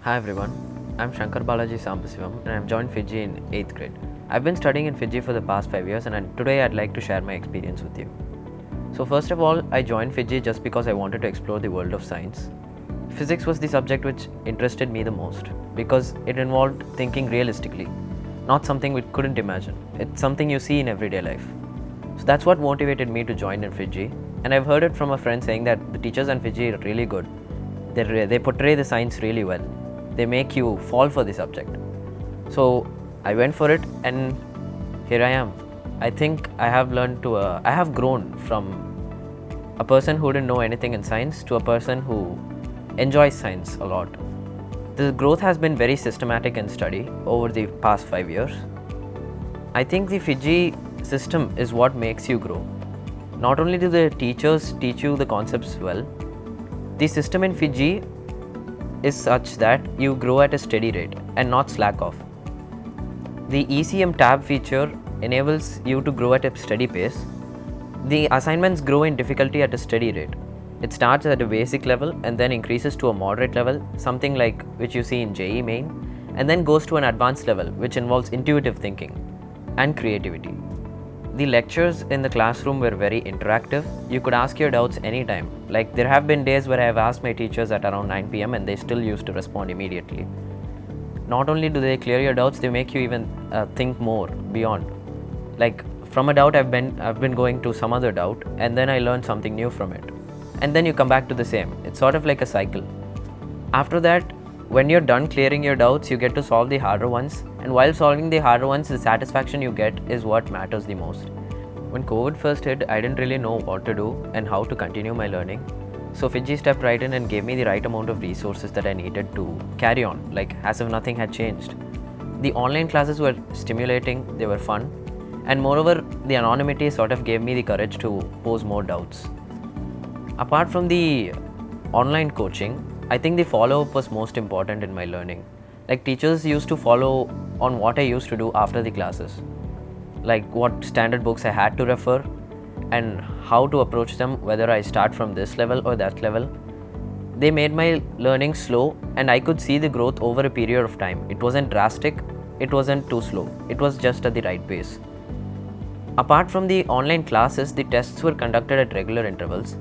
Hi everyone, I'm Shankar Balaji Sambasivam and I've joined Fiji in 8th grade. I've been studying in Fiji for the past 5 years and today I'd like to share my experience with you. So first of all, I joined Fiji just because I wanted to explore the world of science. Physics was the subject which interested me the most because it involved thinking realistically, not something we couldn't imagine. It's something you see in everyday life. So that's what motivated me to join in Fiji, and I've heard it from a friend saying that the teachers in Fiji are really good. They portray the science really well. They make you fall for the subject. So I went for it, and here I am. I think I have grown from a person who didn't know anything in science to a person who enjoys science a lot. The growth has been very systematic in study over the past 5 years. I think the Fiji system is what makes you grow. Not only do the teachers teach you the concepts well, the system in Fiji is such that you grow at a steady rate and not slack off. The ECM tab feature enables you to grow at a steady pace. The assignments grow in difficulty at a steady rate. It starts at a basic level and then increases to a moderate level, something like which you see in JEE Main, and then goes to an advanced level which involves intuitive thinking and creativity. The lectures in the classroom were very interactive. You could ask your doubts anytime. Like there have been days where I have asked my teachers at around 9 p.m. and they still used to respond immediately. Not only do they clear your doubts, they make you even think more beyond. Like from a doubt I've been going to some other doubt, and then I learned something new from it. And then you come back to the same. It's sort of like a cycle. After that, when you're done clearing your doubts, you get to solve the harder ones, and while solving the harder ones, the satisfaction you get is what matters the most. When COVID first hit, I didn't really know what to do and how to continue my learning. So Fiji stepped right in and gave me the right amount of resources that I needed to carry on, like as if nothing had changed. The online classes were stimulating, they were fun, and moreover, the anonymity sort of gave me the courage to pose more doubts. Apart from the online coaching, I think the follow-up was most important in my learning. Like teachers used to follow on what I used to do after the classes, like what standard books I had to refer and how to approach them, whether I start from this level or that level. They made my learning slow and I could see the growth over a period of time. It wasn't drastic, it wasn't too slow, it was just at the right pace. Apart from the online classes, the tests were conducted at regular intervals.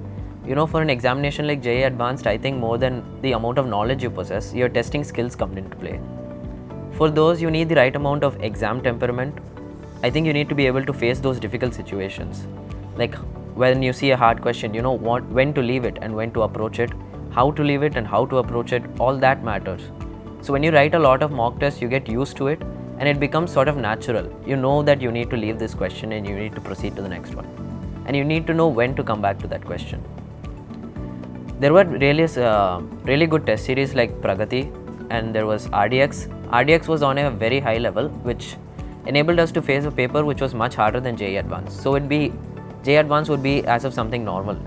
For an examination like JEE Advanced, I think more than the amount of knowledge you possess, your testing skills come into play. For those, you need the right amount of exam temperament. I think you need to be able to face those difficult situations. Like when you see a hard question, when to leave it and when to approach it, how to leave it and how to approach it, all that matters. So when you write a lot of mock tests, you get used to it and it becomes sort of natural. You know that you need to leave this question and you need to proceed to the next one. And you need to know when to come back to that question. There were really good test series like Pragati, and there was RDX. RDX was on a very high level, which enabled us to face a paper which was much harder than JEE Advanced. So JEE Advanced would be as of something normal.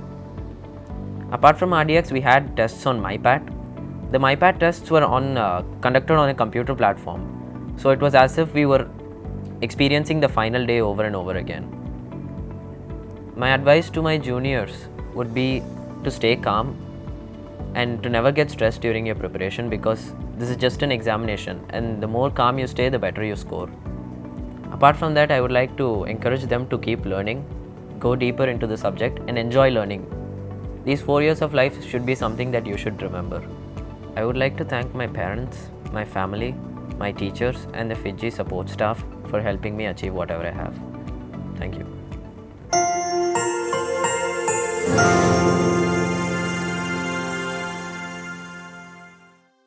Apart from RDX, we had tests on MyPat. The MyPat tests were conducted on a computer platform. So it was as if we were experiencing the final day over and over again. My advice to my juniors would be to stay calm and to never get stressed during your preparation, because this is just an examination and the more calm you stay, the better you score. Apart from that, I would like to encourage them to keep learning, go deeper into the subject and enjoy learning. These 4 years of life should be something that you should remember. I would like to thank my parents, my family, my teachers and the Fiji support staff for helping me achieve whatever I have. Thank you.